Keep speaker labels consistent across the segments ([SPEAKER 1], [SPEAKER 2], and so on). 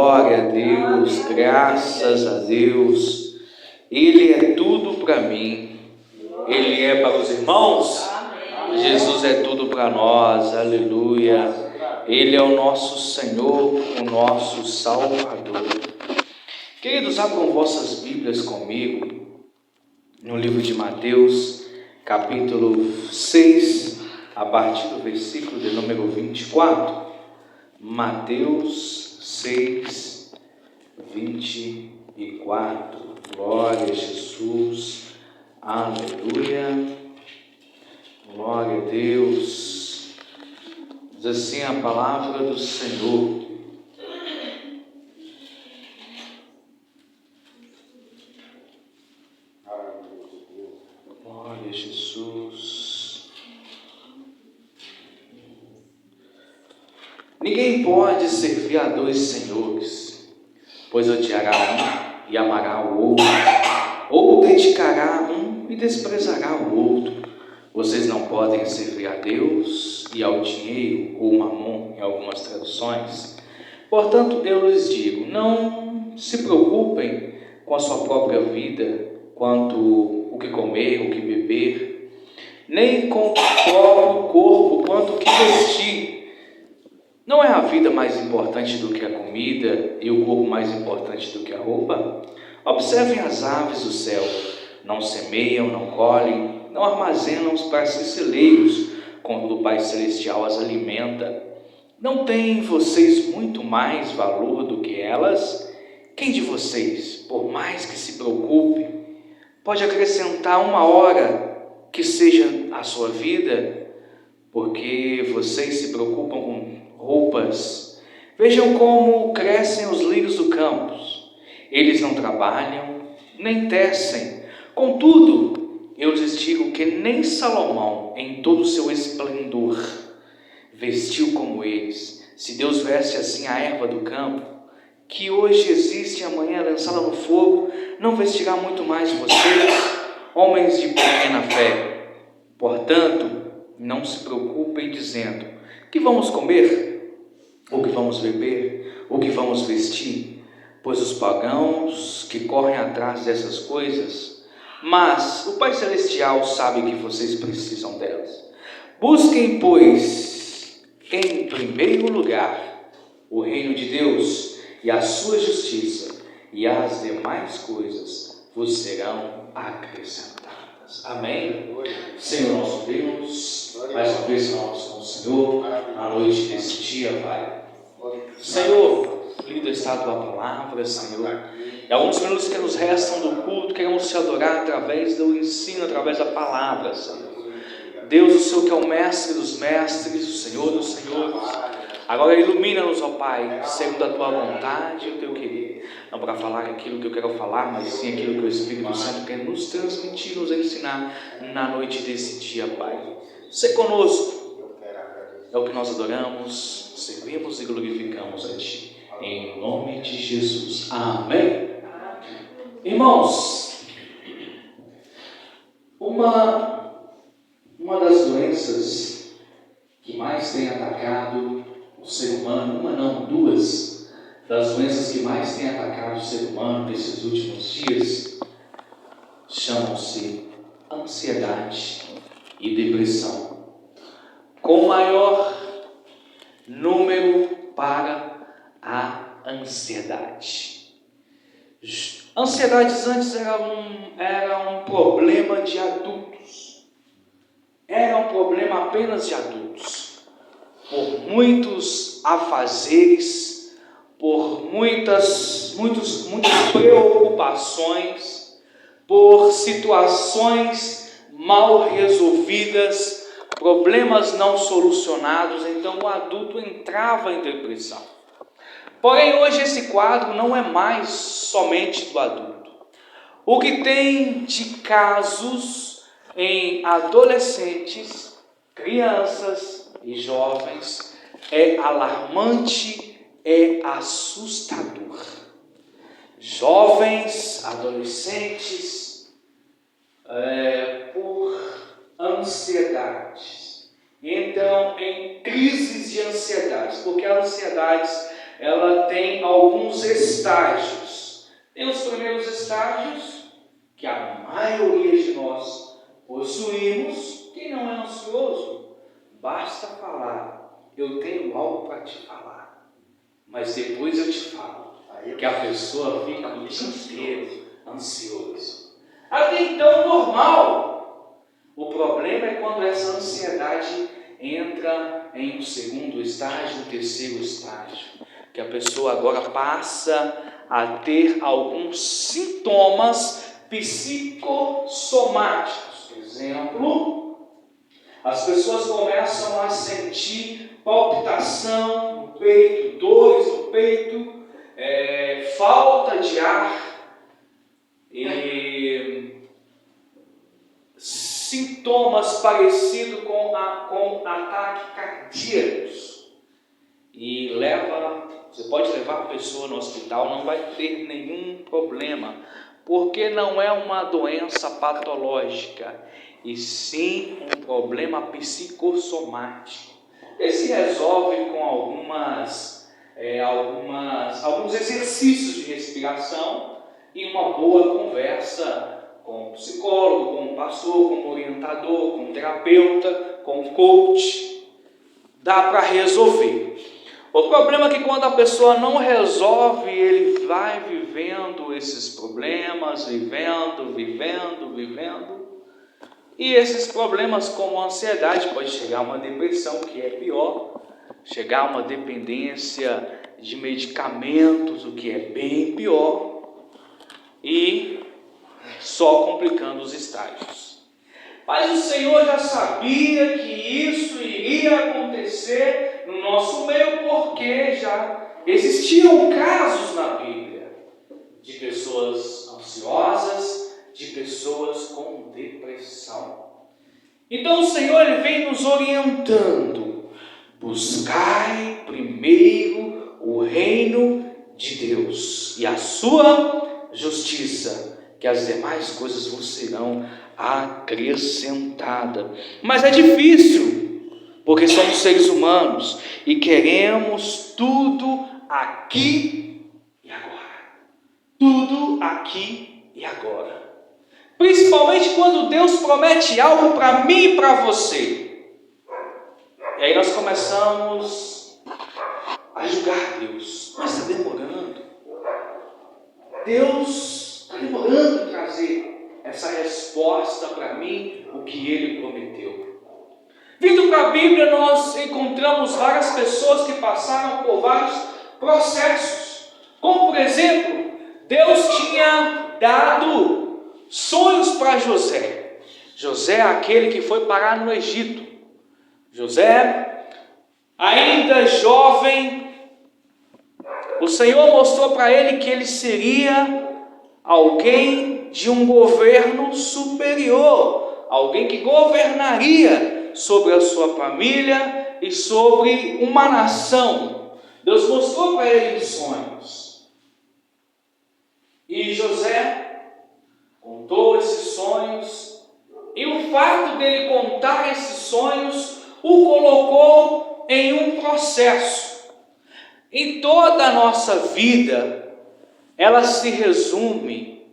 [SPEAKER 1] Glória a Deus, graças a Deus. Ele é tudo para mim. Ele é para os irmãos. Jesus é tudo para nós. Aleluia. Ele é o nosso Senhor, o nosso Salvador. Queridos, abram vossas Bíblias comigo no livro de Mateus, capítulo 6, a partir do versículo de número 24. Mateus 6, 24. Glória a Jesus. Aleluia. Glória a Deus. Diz assim a palavra do Senhor. Glória a Jesus. Ninguém pode servir a dois senhores, pois odiará um e amará o outro, ou dedicará um e desprezará o outro. Vocês não podem servir a Deus e ao dinheiro, ou mamon em algumas traduções. Portanto, eu lhes digo, não se preocupem com a sua própria vida, quanto o que comer, o que beber, nem com o próprio corpo, quanto o que vestir. Não é a vida mais importante do que a comida e o corpo mais importante do que a roupa? Observem as aves do céu, não semeiam, não colhem, não armazenam para si celeiros, contudo o Pai Celestial as alimenta. Não têm vocês muito mais valor do que elas? Quem de vocês, por mais que se preocupe, pode acrescentar uma hora que seja a sua vida? Porque vocês se preocupam com roupas. Vejam como crescem os lírios do campo. Eles não trabalham, nem tecem. Contudo, eu lhes digo que nem Salomão, em todo o seu esplendor, vestiu como eles. Se Deus veste assim a erva do campo, que hoje existe e amanhã é lançada no fogo, não vestirá muito mais vocês, homens de pequena fé. Portanto, não se preocupem dizendo: que vamos comer? Ou que vamos beber? Ou que vamos vestir? Pois os pagãos que correm atrás dessas coisas, mas o Pai Celestial sabe que vocês precisam delas. Busquem, pois, em primeiro lugar o reino de Deus e a sua justiça, e as demais coisas vos serão acrescentadas. Amém? Senhor nosso Deus, mais uma vez falamos com o Senhor na noite desse dia, Pai. Senhor, lindo está a tua palavra, Senhor. E alguns minutos que nos restam do culto, queremos te adorar através do ensino, através da palavra, Senhor. Deus, o Senhor que é o mestre dos mestres, o Senhor dos senhores. Agora ilumina-nos, ó Pai, segundo a tua vontade e o teu querer. Não para falar aquilo que eu quero falar, mas sim aquilo que o Espírito Santo quer nos transmitir, nos ensinar na noite desse dia, Pai. Sê conosco. É o que nós adoramos, servimos e glorificamos a Ti. Em nome de Jesus. Amém. Irmãos, uma das doenças que mais tem atacado o ser humano, uma não, duas das doenças que mais tem atacado o ser humano nesses últimos dias, chamam-se ansiedade e depressão, com maior número para a ansiedade. Ansiedades antes era um problema de adultos, era um problema apenas de adultos, por muitos afazeres, por muitas preocupações, por situações mal resolvidas, problemas não solucionados, então o adulto entrava em depressão. Porém, hoje esse quadro não é mais somente do adulto. O que tem de casos em adolescentes, crianças e jovens é alarmante, é assustador. Jovens, adolescentes, por ansiedades. Então, em crises de ansiedades, porque a ansiedade ela tem alguns estágios. Tem os primeiros estágios, que a maioria de nós possuímos. Quem não é ansioso, basta falar, eu tenho algo para te falar, mas depois eu te falo, que a pessoa fica o dia inteiro ansioso. Até então, normal. O problema é quando essa ansiedade entra em um segundo estágio, um terceiro estágio, que a pessoa agora passa a ter alguns sintomas psicossomáticos. Por exemplo, as pessoas começam a sentir palpitação no peito, dores no peito, falta de ar, e sintomas parecidos com ataques cardíacos. E você pode levar a pessoa no hospital, não vai ter nenhum problema, porque não é uma doença patológica, e sim um problema psicossomático. Ele se resolve com alguns exercícios de respiração e uma boa conversa com um psicólogo, com um pastor, com um orientador, com um terapeuta, com um coach. Dá para resolver. O problema é que quando a pessoa não resolve, ele vai vivendo esses problemas, vivendo. E esses problemas, como a ansiedade, pode chegar a uma depressão, que é pior, chegar a uma dependência de medicamentos, o que é bem pior, e só complicando os estágios. Mas o Senhor já sabia que isso iria acontecer no nosso meio, porque já existiam casos na Bíblia de pessoas ansiosas, de pessoas com depressão. Então o Senhor ele vem nos orientando: buscai primeiro o reino de Deus e a sua justiça, que as demais coisas vos serão acrescentadas. Mas é difícil, porque somos seres humanos e queremos tudo aqui e agora. Tudo aqui e agora. Principalmente quando Deus promete algo para mim e para você. E aí nós começamos a julgar Deus. Mas está demorando. Deus está demorando em trazer essa resposta para mim, o que Ele prometeu. Vindo para a Bíblia, nós encontramos várias pessoas que passaram por vários processos. Como, por exemplo, Deus tinha dado sonhos para José. José é aquele que foi parar no Egito. José, ainda jovem, o Senhor mostrou para ele que ele seria alguém de um governo superior, alguém que governaria sobre a sua família e sobre uma nação. Deus mostrou para ele em sonhos. E José contou esses sonhos, e o fato dele contar esses sonhos o colocou em um processo. Em toda a nossa vida, ela se resume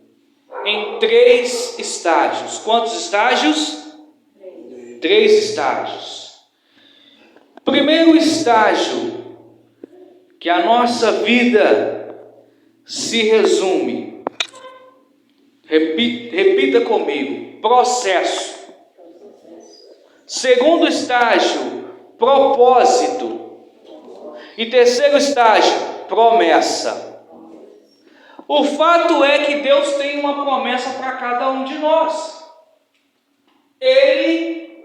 [SPEAKER 1] em 3 estágios. Quantos estágios? 3 estágios. Primeiro estágio, que a nossa vida se resume. Repita comigo: processo. Segundo estágio, propósito. E terceiro estágio, promessa. O fato é que Deus tem uma promessa para cada um de nós. Ele,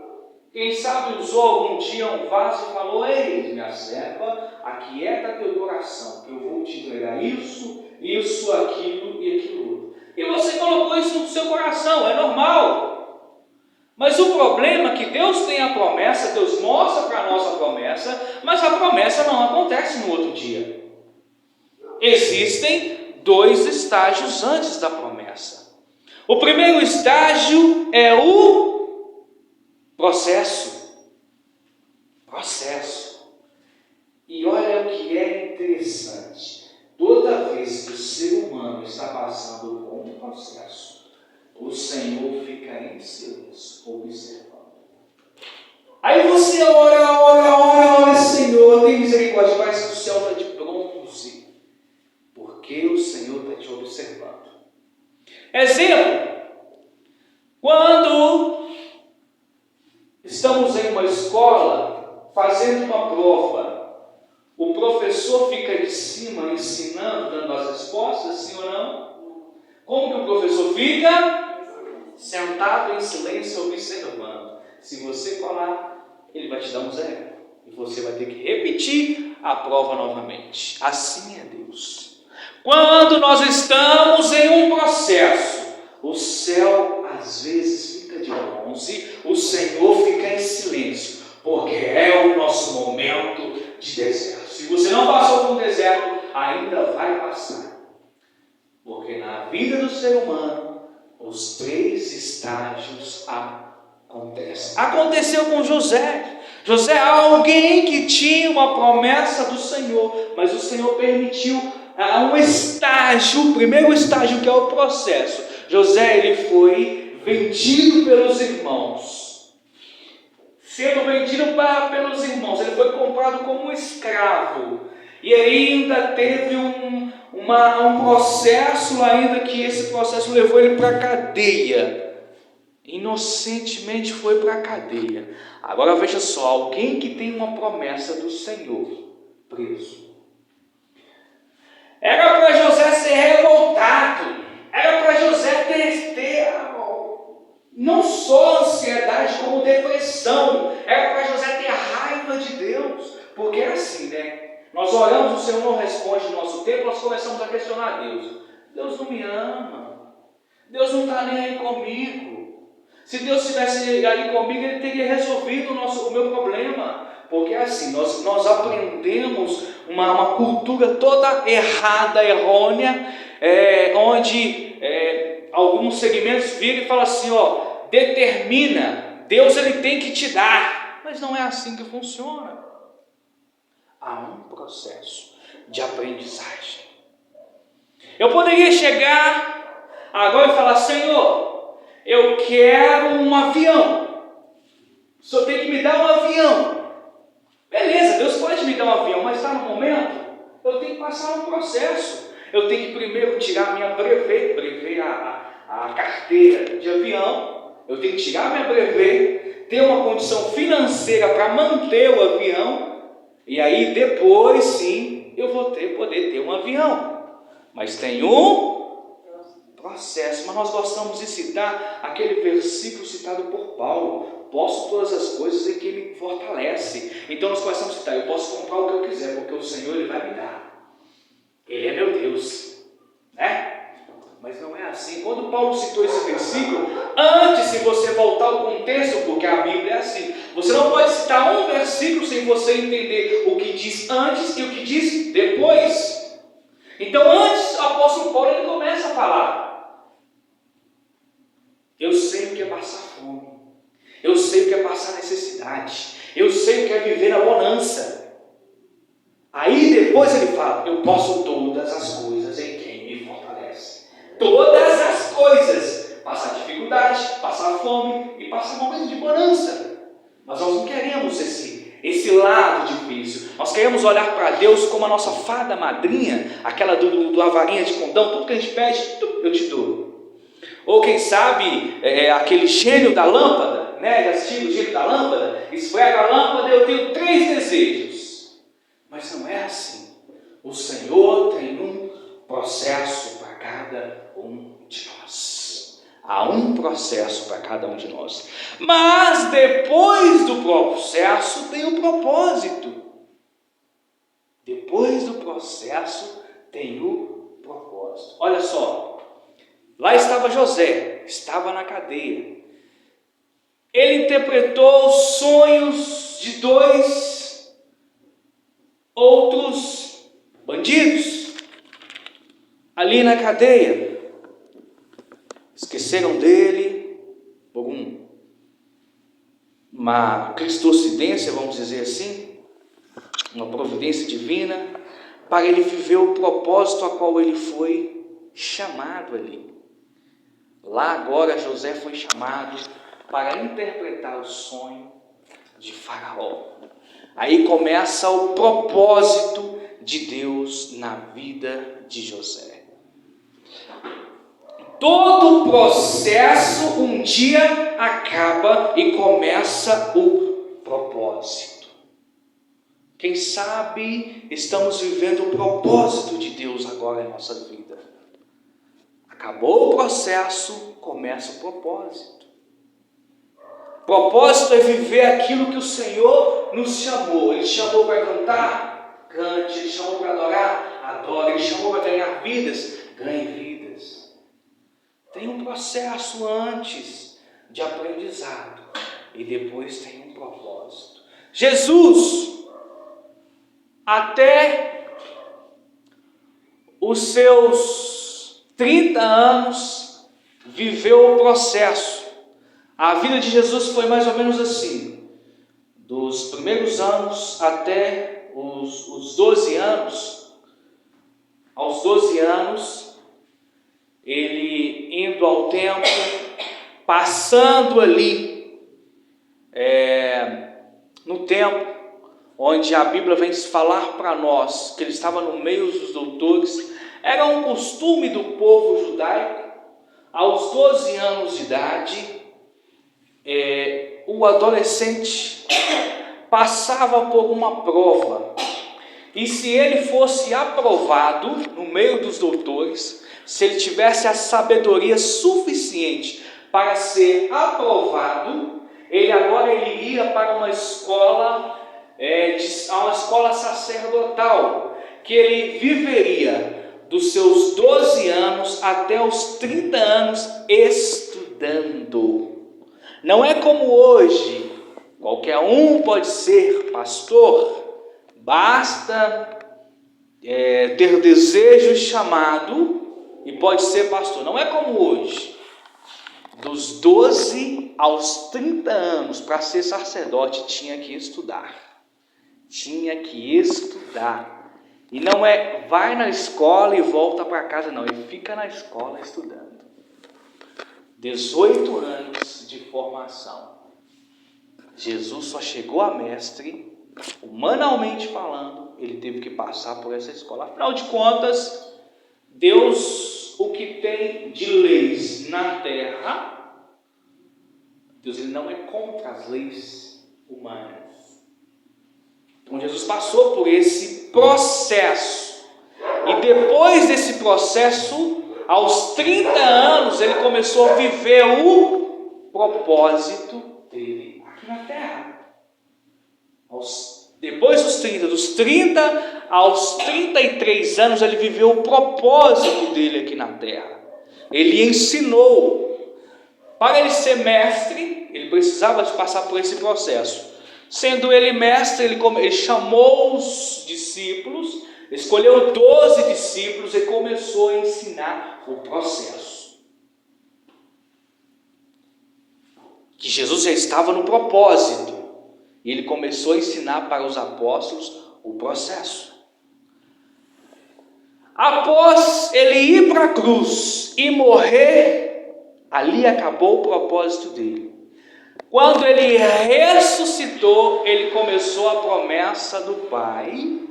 [SPEAKER 1] quem sabe, usou algum dia um vaso e falou: ei, minha serva, aquieta teu coração, que eu vou te entregar isso, aquilo e aquilo outro. E você colocou isso no seu coração, é normal. Mas o problema é que Deus tem a promessa, Deus mostra para nós a promessa, mas a promessa não acontece no outro dia. Existem 2 estágios antes da promessa. O primeiro estágio é o processo. E olha o que é interessante. Toda vez que o ser humano está passando por um processo, o Senhor fica em silêncio, observando. Aí você ora, Senhor, tem misericórdia, parece que o céu está de bronze, porque o Senhor está te observando. Exemplo, quando estamos em uma escola fazendo uma prova, o professor fica de cima ensinando, dando as respostas, sim ou não? Como que o professor fica? Sentado em silêncio, observando. Se você colar, ele vai te dar um zero. E você vai ter que repetir a prova novamente. Assim é Deus. Quando nós estamos em um processo, o céu às vezes fica de bronze, o Senhor fica em silêncio, porque é o nosso momento de deserto. Se você não passou por um deserto, ainda vai passar. Porque na vida do ser humano, os 3 estágios acontecem. Aconteceu com José. José é alguém que tinha uma promessa do Senhor, mas o Senhor permitiu um estágio, o primeiro estágio, que é o processo. José, ele foi vendido pelos irmãos. Sendo vendido pelos irmãos, ele foi comprado como escravo. E ainda teve um processo, ainda que esse processo levou ele para a cadeia. Inocentemente foi para a cadeia. Agora veja só, alguém que tem uma promessa do Senhor, preso. Era para José ser revoltado, era para José ter não só ansiedade, como depressão, era para José ter raiva de Deus, porque é assim, né? Nós oramos, o Senhor não responde no nosso tempo, nós começamos a questionar Deus. Deus não me ama, Deus não está nem aí comigo. Se Deus estivesse aí comigo, Ele teria resolvido o meu problema. Porque assim, nós aprendemos uma cultura toda errada, errônea, onde alguns segmentos viram e falam assim, determina, Deus ele tem que te dar. Mas não é assim que funciona. Há um processo de aprendizagem. Eu poderia chegar agora e falar, Senhor, eu quero um avião. O Senhor tem que me dar um avião. Beleza, Deus pode me dar um avião, mas está no momento, eu tenho que passar um processo. Eu tenho que primeiro tirar a minha brevet, a carteira de avião. Eu tenho que tirar a minha brevet, ter uma condição financeira para manter o avião. E aí depois sim, eu vou poder ter um avião. Mas tem um processo. Mas nós gostamos de citar aquele versículo citado por Paulo. Posso todas as coisas em que me fortalece. Então nós começamos a citar, eu posso comprar o que eu quiser, porque o Senhor ele vai me dar. Ele é meu Deus, né? Mas não é assim. Quando Paulo citou esse versículo, antes, se você voltar ao contexto, porque a Bíblia é assim, você não pode citar um versículo sem você entender o que diz antes e o que diz depois. Então antes, o apóstolo Paulo ele começa a falar, eu sei o que é passar fome, eu sei o que é passar necessidade, eu sei o que é viver na bonança. Aí depois ele fala, eu posso todas as coisas em quem me fortalece. Todas as coisas, passar dificuldade, passar fome e passar momentos de bonança. Mas nós não queremos esse lado difícil. Nós queremos olhar para Deus como a nossa fada madrinha, aquela do avarinha de condão, tudo que a gente pede, eu te dou. Ou quem sabe, aquele gênio da lâmpada, né? Já assistiu o gênio da lâmpada? Esfrega a lâmpada, eu tenho 3 desejos. Mas não é assim. O Senhor tem um processo para cada um de nós. Há um processo para cada um de nós. Mas depois do processo tem o propósito. Depois do processo tem o propósito. Olha só. Lá estava José, estava na cadeia. Ele interpretou os sonhos de 2 outros bandidos ali na cadeia. Esqueceram dele por uma cristocidência, vamos dizer assim, uma providência divina. para ele viver o propósito a qual ele foi chamado ali. Lá agora José foi chamado para interpretar o sonho de Faraó. Aí começa o propósito de Deus na vida de José. Todo o processo um dia acaba e começa o propósito. Quem sabe estamos vivendo o propósito de Deus agora em nossa vida. Acabou o processo, começa o propósito. Propósito é viver aquilo que o Senhor nos chamou. Ele chamou para cantar, cante. Ele chamou para adorar, adore. Ele chamou para ganhar vidas, ganhe vidas. Tem um processo antes de aprendizado e depois tem um propósito. Jesus, até os seus 30 anos, viveu o processo. A vida de Jesus foi mais ou menos assim, dos primeiros anos até os 12 anos. Aos 12 anos, ele indo ao templo, passando ali no templo, onde a Bíblia vem falar para nós que ele estava no meio dos doutores. Era um costume do povo judaico, aos 12 anos de idade, o adolescente passava por uma prova, e se ele fosse aprovado no meio dos doutores, se ele tivesse a sabedoria suficiente para ser aprovado, ele iria para uma escola, uma escola sacerdotal, que ele viveria dos seus 12 anos até os 30 anos estudando. Não é como hoje, qualquer um pode ser pastor, basta ter desejo e chamado e pode ser pastor. Não é como hoje, dos 12 aos 30 anos, para ser sacerdote tinha que estudar, e não vai na escola e volta para casa, não, ele fica na escola estudando. 18 anos de formação. Jesus só chegou a mestre, humanamente falando, ele teve que passar por essa escola. Afinal de contas, Deus, o que tem de leis na terra, Deus ele não é contra as leis humanas. Então Jesus passou por esse processo, e depois desse processo, aos 30 anos, ele começou a viver o propósito dele aqui na terra. Depois dos 30 aos 33 anos, ele viveu o propósito dele aqui na terra. Ele ensinou. Para ele ser mestre, ele precisava de passar por esse processo. Sendo ele mestre, ele chamou os discípulos, escolheu 12 discípulos e começou a ensinar o processo. Que Jesus já estava no propósito, e ele começou a ensinar para os apóstolos o processo. Após ele ir para a cruz e morrer, ali acabou o propósito dele. Quando ele ressuscitou, ele começou a promessa do Pai,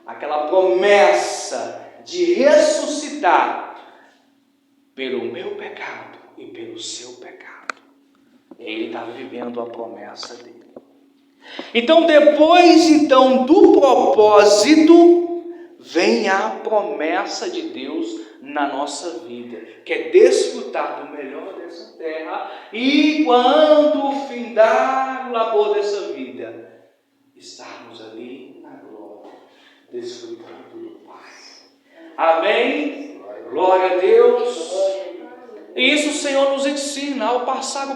[SPEAKER 1] aquela promessa de ressuscitar pelo meu pecado e pelo seu pecado. Ele estava vivendo a promessa dele. Então, depois do propósito, vem a promessa de Deus na nossa vida, que é desfrutar do melhor dessa terra, e quando findar o labor dessa vida, estarmos ali na glória, desfrutando do Pai. Amém? Glória a Deus. E isso o Senhor nos ensina ao passar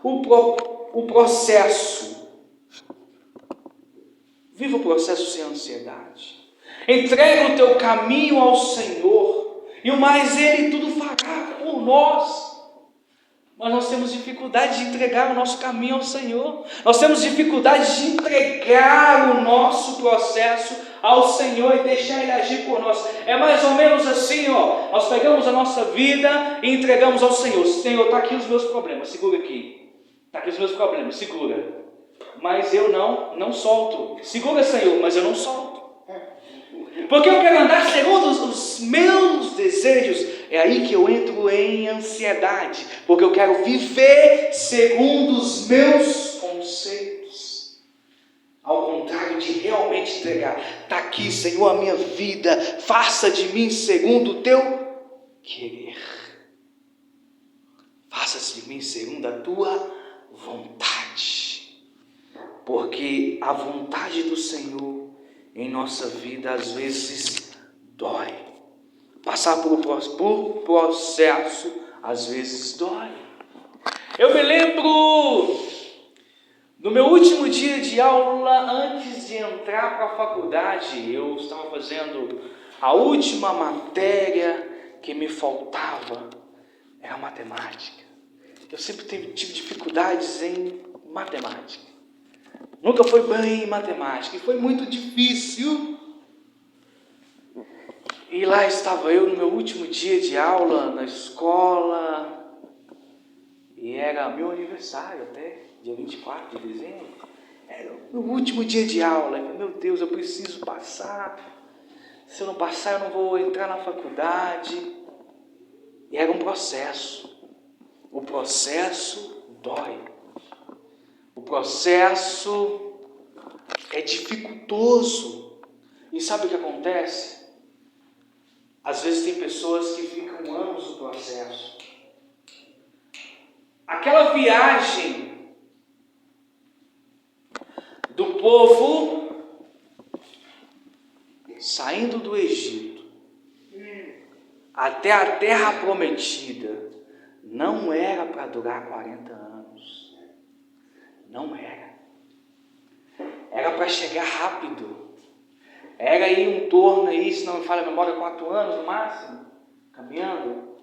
[SPEAKER 1] o processo. Viva o processo sem ansiedade. Entrega o teu caminho ao Senhor, e o mais Ele tudo fará por nós. Mas nós temos dificuldade de entregar o nosso caminho ao Senhor. Nós temos dificuldade de entregar o nosso processo ao Senhor e deixar Ele agir por nós. É mais ou menos assim, ó. Nós pegamos a nossa vida e entregamos ao Senhor. Senhor, está aqui os meus problemas, segura aqui. Está aqui os meus problemas, segura. Mas eu não solto. Segura, Senhor, mas eu não solto. Porque eu quero andar segundo os meus desejos. É aí que eu entro em ansiedade. Porque eu quero viver segundo os meus conceitos. Ao contrário de realmente entregar. Está aqui, Senhor, a minha vida. Faça de mim segundo o teu querer. Faça-se de mim segundo a tua vontade. Porque a vontade do Senhor em nossa vida às vezes dói. Passar por processo às vezes dói. Eu me lembro no meu último dia de aula, antes de entrar para a faculdade, eu estava fazendo a última matéria que me faltava, era matemática. Eu sempre tive dificuldades em matemática. Nunca foi bem em matemática, e foi muito difícil. E lá estava eu no meu último dia de aula na escola, e era meu aniversário até, dia 24 de dezembro. Era o meu último dia de aula. Eu falei, meu Deus, eu preciso passar. Se eu não passar, eu não vou entrar na faculdade. E era um processo. O processo dói. O processo é dificultoso. E sabe o que acontece? Às vezes tem pessoas que ficam anos no processo. Aquela viagem do povo saindo do Egito até a terra prometida não era para durar 40 anos. Não era. Era para chegar rápido. Era aí em torno, aí, se não me falha a memória, 4 anos no máximo, caminhando.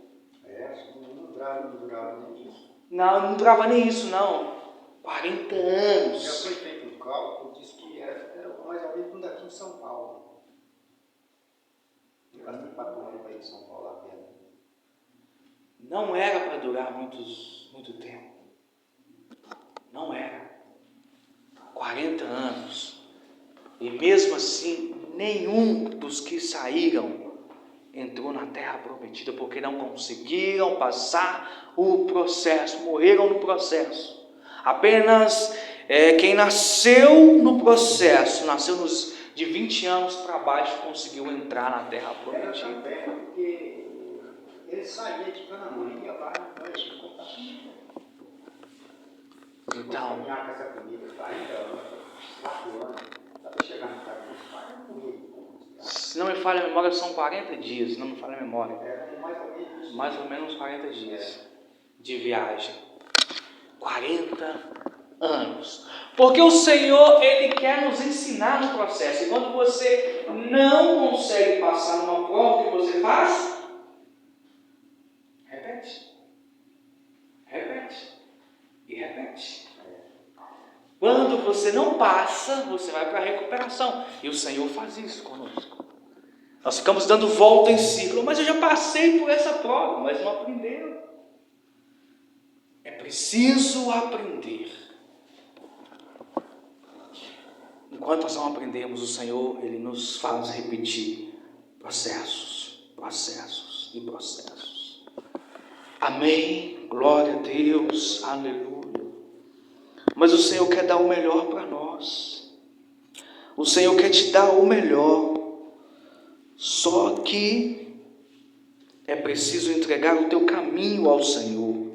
[SPEAKER 2] Não durava nem isso.
[SPEAKER 1] Não durava nem isso, não. 40 anos.
[SPEAKER 2] Já foi feito um cálculo, disse que era mais ou menos daqui em São Paulo. Eu gastei 4 anos para ir em São Paulo a pé.
[SPEAKER 1] Não era para durar muito tempo. Não era. 40 anos. E mesmo assim, nenhum dos que saíram entrou na terra prometida, porque não conseguiram passar o processo, morreram no processo. Apenas quem nasceu no processo, nasceu de 20 anos para baixo, conseguiu entrar na terra prometida.
[SPEAKER 2] Era porque ele saía de Canaã, ia lá e vai se contar.
[SPEAKER 1] Então,
[SPEAKER 2] essa comida, 40 anos, 4 anos, até chegar na casa dos pais, eu morri.
[SPEAKER 1] se não me falha a memória, são 40 dias, se não me falha a memória.
[SPEAKER 2] Mais ou menos
[SPEAKER 1] 40 dias de viagem. 40 anos. Porque o Senhor, Ele quer nos ensinar no processo. E quando você não consegue passar numa prova, o que você faz? Repete. Repete. E repete. Quando você não passa, você vai para a recuperação. E o Senhor faz isso conosco. Nós ficamos dando volta em círculo. Mas eu já passei por essa prova, mas não aprenderam. É preciso aprender. Enquanto nós não aprendemos, o Senhor, Ele nos faz repetir processos, processos e processos. Amém, glória a Deus, aleluia. Mas o Senhor quer dar o melhor para nós. O Senhor quer te dar o melhor. Só que é preciso entregar o teu caminho ao Senhor.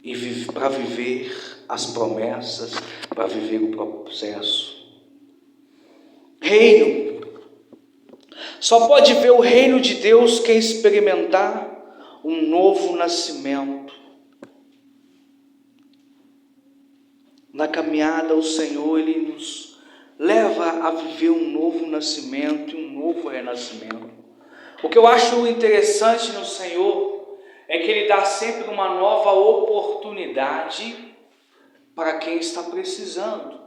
[SPEAKER 1] E para viver as promessas, para viver o processo. Reino. Só pode ver o reino de Deus quem experimentar um novo nascimento. Na caminhada, o Senhor, Ele nos leva a viver um novo nascimento e um novo renascimento. O que eu acho interessante no Senhor é que Ele dá sempre uma nova oportunidade para quem está precisando.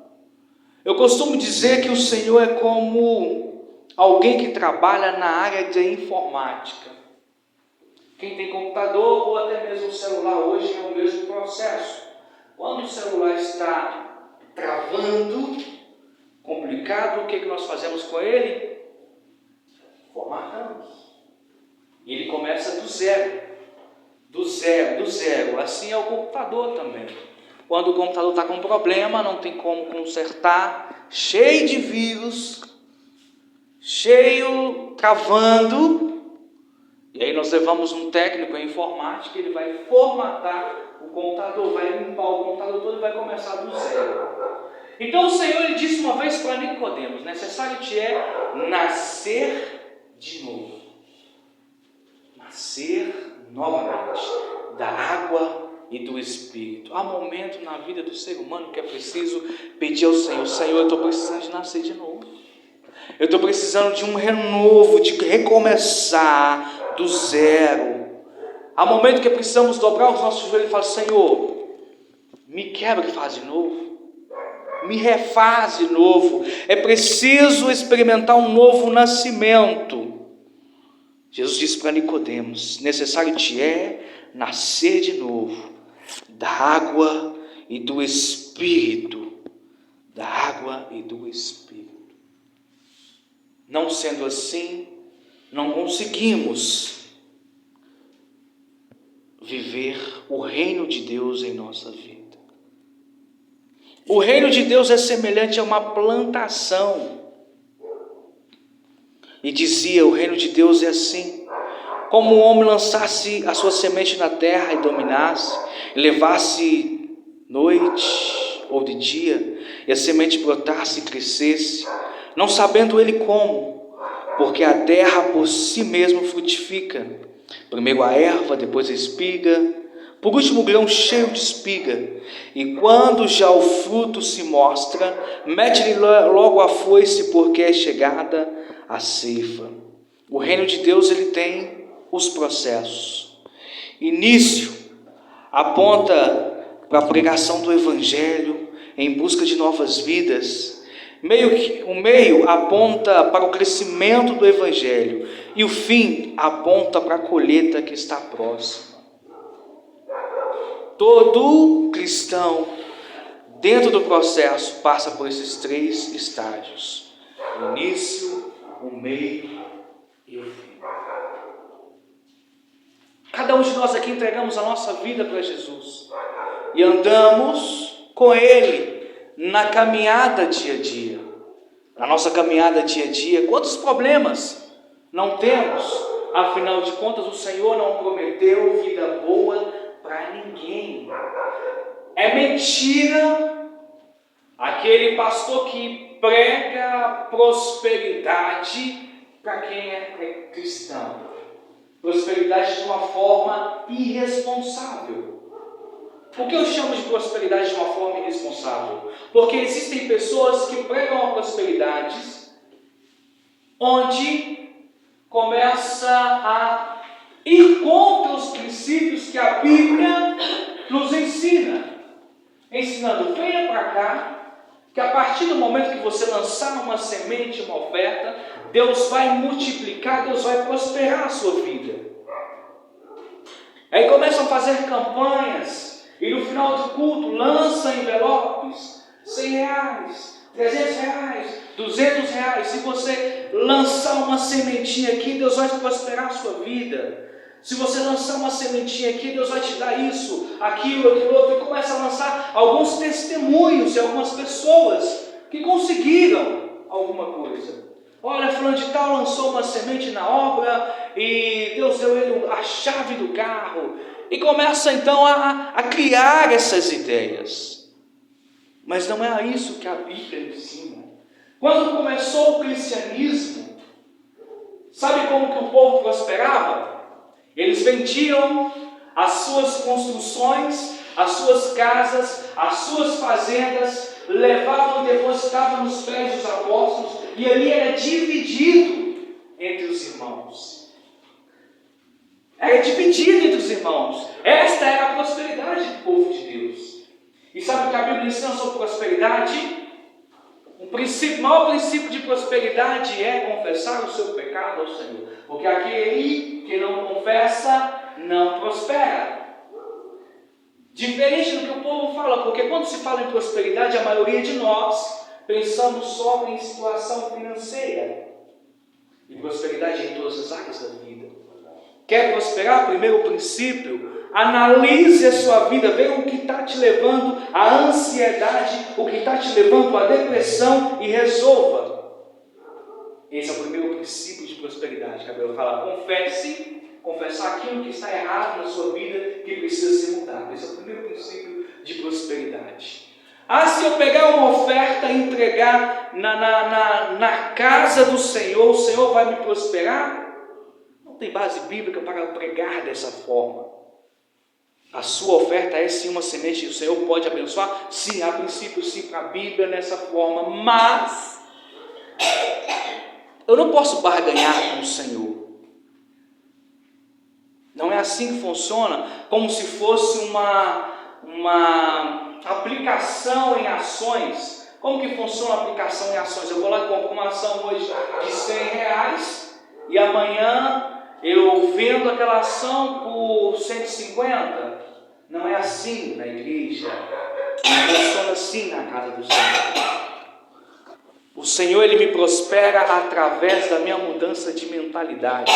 [SPEAKER 1] Eu costumo dizer que o Senhor é como alguém que trabalha na área de informática. Quem tem computador ou até mesmo celular hoje é o mesmo processo. Quando o celular está travando, complicado, o que nós fazemos com ele? Formatamos. E ele começa do zero. Do zero. Assim é o computador também. Quando o computador está com problema, não tem como consertar, cheio de vírus, travando. E aí nós levamos um técnico em informática, ele vai formatar o computador, vai limpar o computador todo e vai começar do zero. Então o Senhor ele disse uma vez para Nicodemos: necessário te é nascer de novo. Nascer novamente da água e do Espírito. Há momento na vida do ser humano que é preciso pedir ao Senhor: Senhor, eu estou precisando de nascer de novo. Eu estou precisando de um renovo, de recomeçar do zero. Há momento que precisamos dobrar os nossos joelhos e falar: Senhor, me quebra e faz de novo. Me refaz de novo. É preciso experimentar um novo nascimento. Jesus disse para Nicodemos: necessário te é nascer de novo da água e do Espírito. Da água e do Espírito. Não sendo assim, não conseguimos viver o reino de Deus em nossa vida. O reino de Deus é semelhante a uma plantação. E dizia: o reino de Deus é assim, como o homem lançasse a sua semente na terra e dominasse, e levasse noite ou de dia, e a semente brotasse e crescesse, não sabendo ele como, porque a terra por si mesma frutifica, primeiro a erva, depois a espiga, por último o grão cheio de espiga, e quando já o fruto se mostra, mete-lhe logo a foice, porque é chegada a ceifa. O reino de Deus ele tem os processos. Início aponta para a pregação do Evangelho em busca de novas vidas. O meio aponta para o crescimento do Evangelho e o fim aponta para a colheita que está próxima. Todo cristão, dentro do processo, passa por esses 3 estágios: o início, o meio e o fim. Cada um de nós aqui entregamos a nossa vida para Jesus e andamos com Ele na caminhada dia a dia. Na nossa caminhada dia a dia, quantos problemas não temos? Afinal de contas, o Senhor não prometeu vida boa para ninguém. É mentira aquele pastor que prega prosperidade para quem é cristão. Prosperidade de uma forma irresponsável. Por que eu chamo de prosperidade de uma forma irresponsável? Porque existem pessoas que pregam a prosperidade onde começa a ir contra os princípios que a Bíblia nos ensina. Ensinando: venha para cá, que a partir do momento que você lançar uma semente, uma oferta, Deus vai multiplicar, Deus vai prosperar a sua vida. Aí começam a fazer campanhas, e no final do culto lançam envelopes, R$100, R$300, R$200. Se você lançar uma sementinha aqui, Deus vai prosperar a sua vida. Se você lançar uma sementinha aqui, Deus vai te dar isso, aquilo outro, e começa a lançar alguns testemunhos de algumas pessoas que conseguiram alguma coisa. Olha, fulano de tal lançou uma semente na obra e Deus deu ele a chave do carro. E começa então a criar essas ideias. Mas não é isso que a Bíblia ensina. Quando começou o cristianismo, sabe como que o povo prosperava? Eles vendiam as suas construções, as suas casas, as suas fazendas, levavam e depositavam nos pés dos apóstolos, e ali era dividido entre os irmãos. Era dividido entre os irmãos. Esta era a prosperidade do povo de Deus. E sabe o que a Bíblia ensina sobre prosperidade? O maior princípio de prosperidade é confessar o seu pecado ao Senhor. Porque aquele que não confessa, não prospera. Diferente do que o povo fala, porque quando se fala em prosperidade, a maioria de nós pensamos só em situação financeira. E prosperidade em todas as áreas da vida. Quer prosperar? Primeiro princípio, analise a sua vida, veja o que está te levando à ansiedade, o que está te levando à depressão e resolva. Esse é o primeiro princípio de prosperidade. Cabelo fala, confessar aquilo que está errado na sua vida, que precisa ser mudado. Esse é o primeiro princípio de prosperidade. Se eu pegar uma oferta e entregar na casa do Senhor, o Senhor vai me prosperar? Não tem base bíblica para pregar dessa forma. A sua oferta é sim uma semente que o Senhor pode abençoar? Sim, a princípio sim, para a Bíblia nessa forma, mas eu não posso barganhar com o Senhor. Não é assim que funciona, como se fosse uma aplicação em ações. Como que funciona a aplicação em ações? Eu vou lá e compro uma ação hoje de R$100 e amanhã eu vendo aquela ação por 150. Não é assim na igreja. Não funciona assim na casa do Senhor. O Senhor, Ele me prospera através da minha mudança de mentalidade.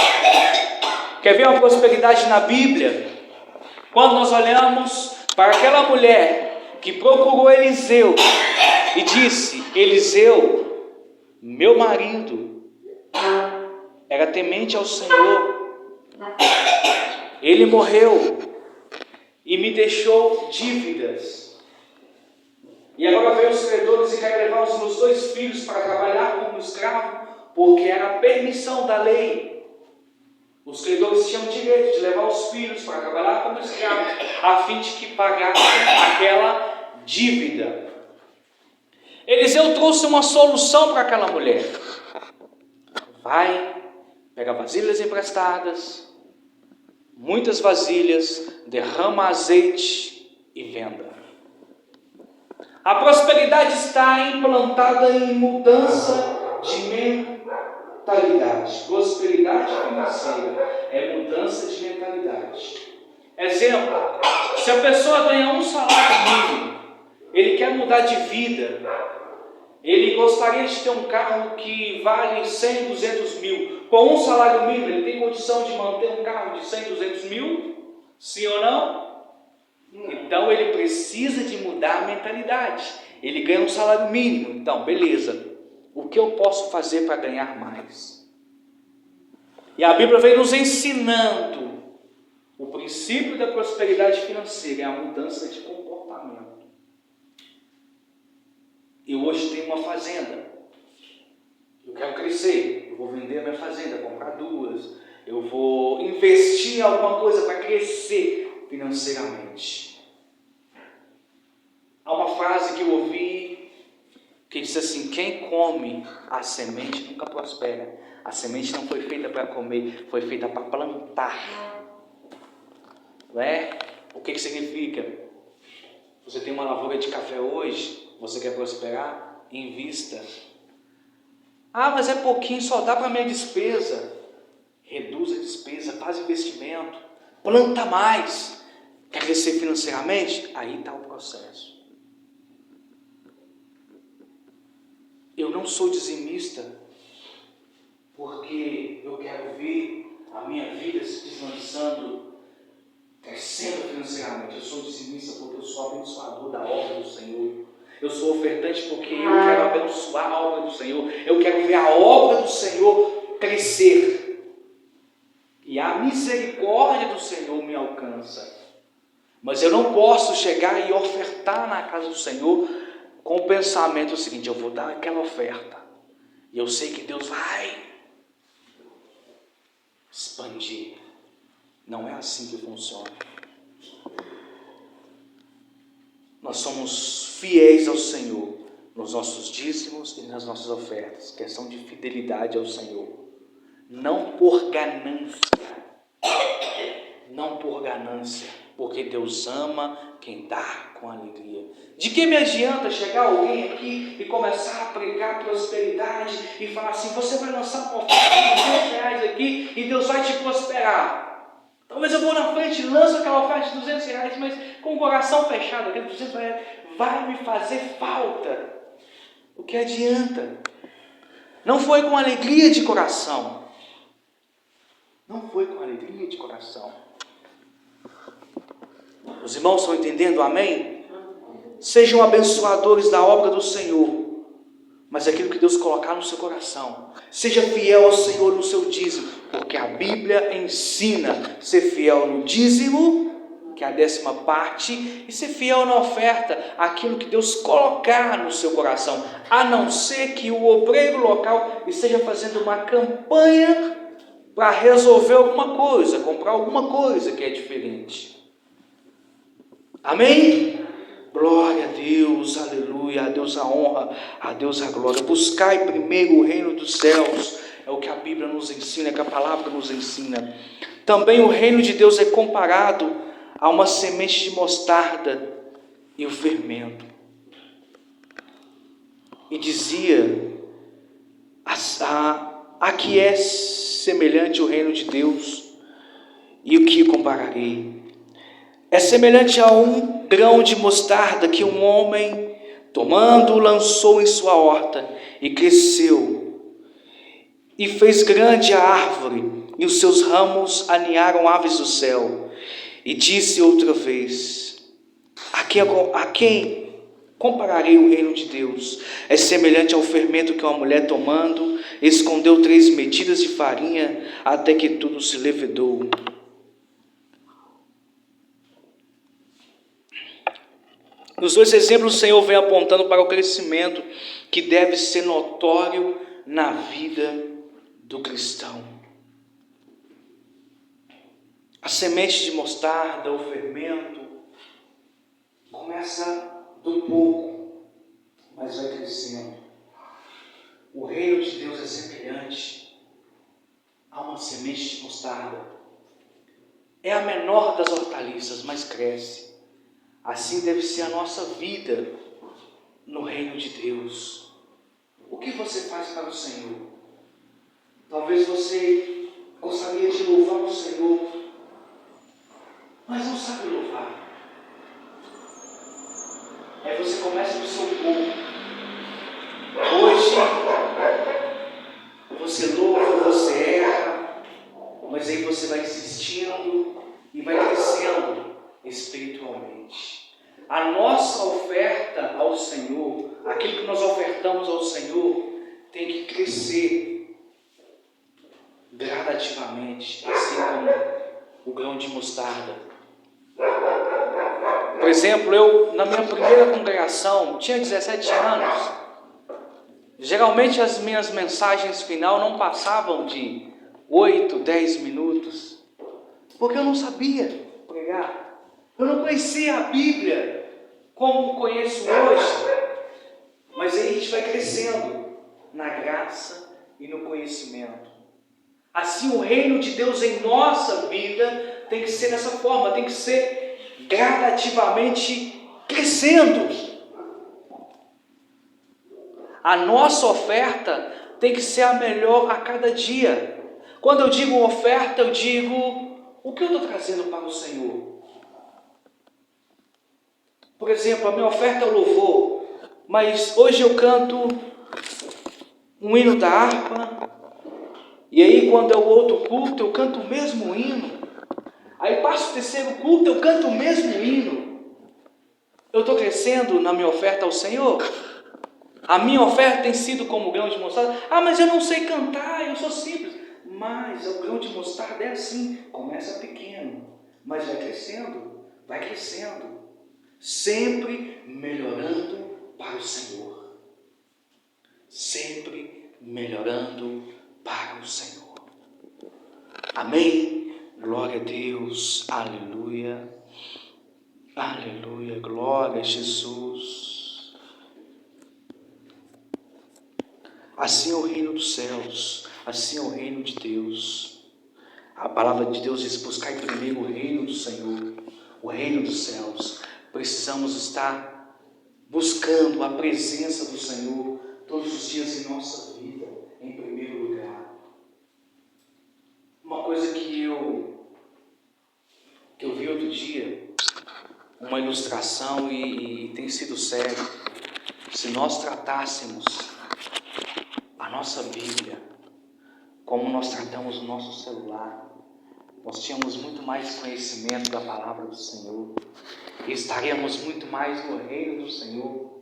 [SPEAKER 1] Quer ver uma prosperidade na Bíblia? Quando nós olhamos para aquela mulher que procurou Eliseu e disse: Eliseu, meu marido, era temente ao Senhor, ele morreu e me deixou dívidas. E agora vem os credores e querem levar os meus 2 filhos para trabalhar como escravo, porque era permissão da lei. Os credores tinham direito de levar os filhos para trabalhar como escravos, a fim de que pagassem aquela dívida. Eliseu trouxe uma solução para aquela mulher. Vai, pega vasilhas emprestadas, muitas vasilhas, derrama azeite e venda. A prosperidade está implantada em mudança de mentalidade. Prosperidade financeira é mudança de mentalidade. Exemplo, se a pessoa ganha um salário mínimo, ele quer mudar de vida, ele gostaria de ter um carro que vale 100, 200 mil. Com um salário mínimo, ele tem condição de manter um carro de 100, 200 mil? Sim ou não? Então ele precisa de mudar a mentalidade. Ele ganha um salário mínimo, então beleza. O que eu posso fazer para ganhar mais? E a Bíblia vem nos ensinando o princípio da prosperidade financeira, é a mudança de comportamento. Eu hoje tenho uma fazenda, eu quero crescer, eu vou vender a minha fazenda, comprar 2, eu vou investir em alguma coisa para crescer financeiramente. Há uma frase que eu ouvi que diz assim: quem come a semente nunca prospera. A semente não foi feita para comer, foi feita para plantar. Não é? O que significa? Você tem uma lavoura de café hoje, você quer prosperar? Invista. Mas é pouquinho, só dá para minha despesa. Reduz a despesa, faz investimento, planta mais. Quer crescer financeiramente? Aí está o processo. Eu não sou dizimista porque eu quero ver a minha vida se deslançando, crescendo financeiramente. Eu sou dizimista porque eu sou abençoador da obra do Senhor. Eu sou ofertante porque eu quero abençoar a obra do Senhor. Eu quero ver a obra do Senhor crescer. E a misericórdia do Senhor me alcança. Mas eu não posso chegar e ofertar na casa do Senhor com o pensamento seguinte: eu vou dar aquela oferta e eu sei que Deus vai expandir. Não é assim que funciona. Nós somos fiéis ao Senhor nos nossos dízimos e nas nossas ofertas. Questão de fidelidade ao Senhor, não por ganância. não por ganância, porque Deus ama quem dá com alegria. De que me adianta chegar alguém aqui e começar a pregar prosperidade e falar assim: você vai lançar uma oferta de R$200 aqui e Deus vai te prosperar. Talvez eu vou na frente e lanço aquela oferta de R$200, mas com o coração fechado, aquele R$200 vai me fazer falta. O que adianta? Não foi com alegria de coração. Não foi com alegria de coração. Os irmãos estão entendendo? Amém? Sejam abençoadores da obra do Senhor, mas aquilo que Deus colocar no seu coração. Seja fiel ao Senhor no seu dízimo, porque a Bíblia ensina ser fiel no dízimo, que é a 10ª parte, e ser fiel na oferta, aquilo que Deus colocar no seu coração, a não ser que o obreiro local esteja fazendo uma campanha para resolver alguma coisa, comprar alguma coisa que é diferente. Amém? Glória a Deus, aleluia, a Deus a honra, a Deus a glória. Buscai primeiro o reino dos céus, é o que a Bíblia nos ensina, é o que a palavra nos ensina. Também o reino de Deus é comparado a uma semente de mostarda e o fermento. E dizia, a que é semelhante o reino de Deus, e o que compararei? É semelhante a um grão de mostarda que um homem, tomando, lançou em sua horta, e cresceu, e fez grande a árvore, e os seus ramos aninharam aves do céu. E disse outra vez: a quem compararei o reino de Deus? É semelhante ao fermento que uma mulher, tomando, escondeu 3 medidas de farinha, até que tudo se levedou. Nos 2 exemplos, o Senhor vem apontando para o crescimento que deve ser notório na vida do cristão. A semente de mostarda, o fermento, começa do pouco, mas vai crescendo. O reino de Deus é semelhante a uma semente de mostarda. É a menor das hortaliças, mas cresce. Assim deve ser a nossa vida no reino de Deus. O que você faz para o Senhor? Talvez você gostaria de louvar o Senhor, mas não sabe louvar. Aí você começa do seu pouco. Hoje você louva, você erra, mas aí você vai insistindo e vai crescendo espiritualmente. A nossa oferta ao Senhor, aquilo que nós ofertamos ao Senhor, tem que crescer gradativamente, assim como o grão de mostarda. Por exemplo, eu, na minha primeira congregação, tinha 17 anos. Geralmente as minhas mensagens final não passavam de 8, 10 minutos, porque eu não sabia pregar. Eu não conhecia a Bíblia como conheço hoje, mas aí a gente vai crescendo na graça e no conhecimento. Assim o reino de Deus em nossa vida tem que ser dessa forma, tem que ser gradativamente crescendo. A nossa oferta tem que ser a melhor a cada dia. Quando eu digo oferta, eu digo o que eu estou trazendo para o Senhor. Por exemplo, a minha oferta é o louvor, mas hoje eu canto um hino da harpa, e aí quando é o outro culto eu canto o mesmo hino, aí passa o terceiro culto eu canto o mesmo hino. Eu estou crescendo na minha oferta ao Senhor? A minha oferta tem sido como o grão de mostarda? Mas eu não sei cantar, eu sou simples. Mas o grão de mostarda é assim, começa pequeno, mas vai crescendo, sempre melhorando para o Senhor. Sempre melhorando para o Senhor. Amém? Glória a Deus, aleluia, aleluia, glória a Jesus. Assim é o reino dos céus, assim é o reino de Deus. A palavra de Deus diz: buscar primeiro o reino do Senhor, o reino dos céus. Precisamos estar buscando a presença do Senhor todos os dias em nossa vida, em primeiro lugar. Uma coisa que eu vi outro dia, uma ilustração e tem sido sério. Se nós tratássemos a nossa Bíblia como nós tratamos o nosso celular, nós tínhamos muito mais conhecimento da palavra do Senhor e estaríamos muito mais no reino do Senhor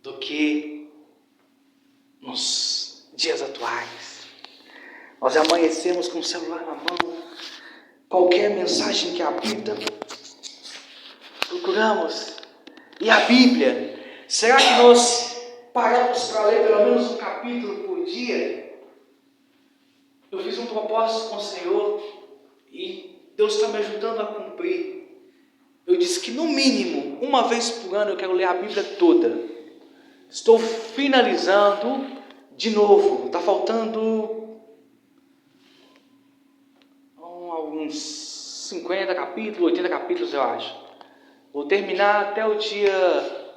[SPEAKER 1] do que nos dias atuais. Nós amanhecemos com o celular na mão, qualquer mensagem que habita, procuramos. E a Bíblia, será que nós paramos para ler pelo menos um capítulo por dia? Eu fiz um propósito com o Senhor e Deus está me ajudando a cumprir. Eu disse que no mínimo, uma vez por ano eu quero ler a Bíblia toda. Estou finalizando de novo, está faltando alguns 50 capítulos, 80 capítulos eu acho. Vou terminar até o dia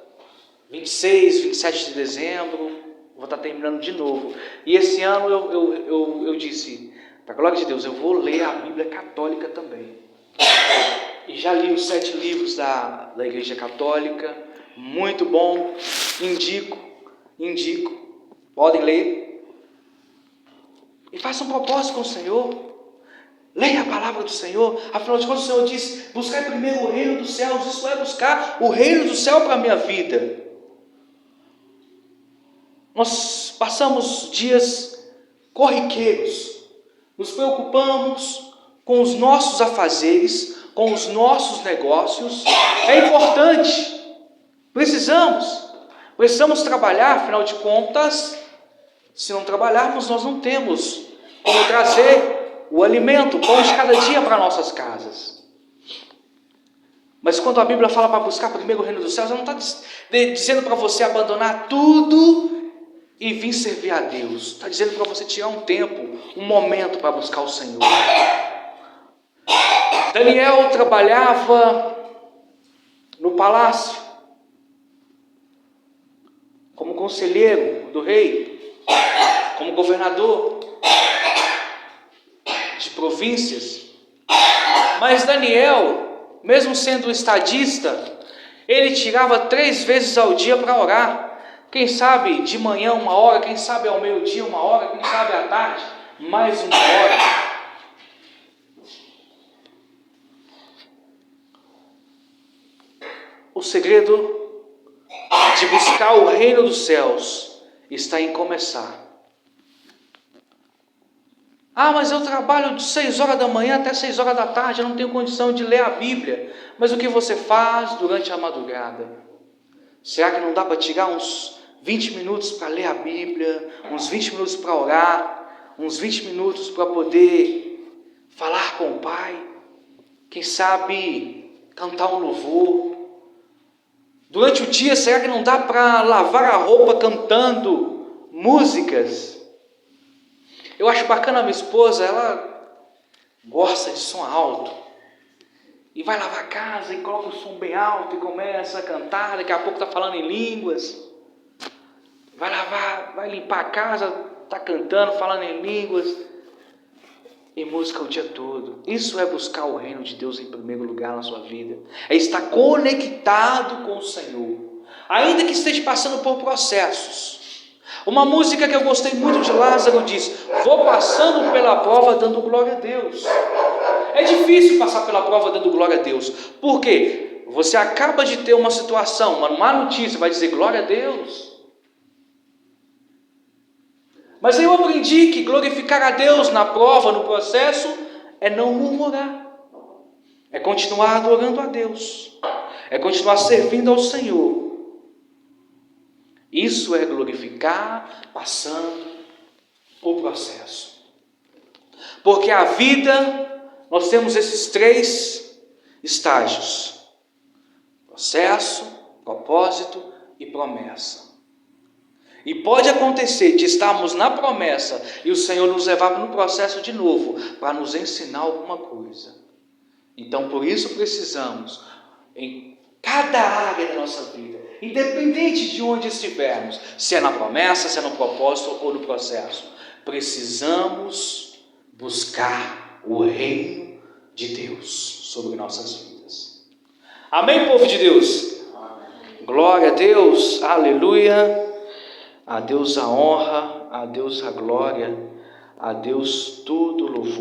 [SPEAKER 1] 26, 27 de dezembro, vou estar terminando de novo. E esse ano eu disse, para a glória de Deus, eu vou ler a Bíblia Católica também. E já li os 7 livros da Igreja Católica, muito bom, indico, podem ler. E faça um propósito com o Senhor. Leia a palavra do Senhor. Afinal de contas, o Senhor diz: buscar primeiro o reino dos céus. Isso é buscar o reino do céu para a minha vida. Nós passamos dias corriqueiros, nos preocupamos com os nossos afazeres, com os nossos negócios. É importante, precisamos trabalhar. Afinal de contas, se não trabalharmos, nós não temos como trazer o alimento, o pão de cada dia para nossas casas. Mas quando a Bíblia fala para buscar primeiro o reino dos céus, ela não está dizendo para você abandonar tudo e vir servir a Deus. Está dizendo para você tirar um tempo, um momento para buscar o Senhor. Daniel trabalhava no palácio como conselheiro do rei, como governador de províncias. Mas Daniel, mesmo sendo estadista, ele tirava 3 vezes ao dia para orar. Quem sabe de manhã 1 hora, quem sabe ao meio-dia 1 hora, quem sabe à tarde mais 1 hora. O segredo de buscar o reino dos céus está em começar. Ah, mas eu trabalho de 6 horas da manhã até 6 horas da tarde, eu não tenho condição de ler a Bíblia. Mas o que você faz durante a madrugada? Será que não dá para tirar uns 20 minutos para ler a Bíblia, uns 20 minutos para orar, uns 20 minutos para poder falar com o Pai? Quem sabe cantar um louvor? Durante o dia, será que não dá para lavar a roupa cantando músicas? Eu acho bacana a minha esposa, ela gosta de som alto. E vai lavar a casa e coloca o som bem alto e começa a cantar, daqui a pouco está falando em línguas. Vai lavar, vai limpar a casa, está cantando, falando em línguas. E música o dia todo. Isso é buscar o reino de Deus em primeiro lugar na sua vida. É estar conectado com o Senhor. Ainda que esteja passando por processos. Uma música que eu gostei muito de Lázaro diz: vou passando pela prova dando glória a Deus. É difícil passar pela prova dando glória a Deus. Por quê? Você acaba de ter uma situação, uma má notícia, vai dizer glória a Deus. Mas eu aprendi que glorificar a Deus na prova, no processo, é não murmurar. É continuar adorando a Deus. É continuar servindo ao Senhor. Isso é glorificar passando o processo. Porque a vida, nós temos esses 3 estágios: processo, propósito e promessa. E pode acontecer de estarmos na promessa e o Senhor nos levar para um processo de novo, para nos ensinar alguma coisa. Então, por isso precisamos, em cada área da nossa vida, independente de onde estivermos, se é na promessa, se é no propósito ou no processo, precisamos buscar o reino de Deus sobre nossas vidas. Amém, povo de Deus? Amém. Glória a Deus, aleluia. A Deus a honra, a Deus a glória, a Deus todo louvor.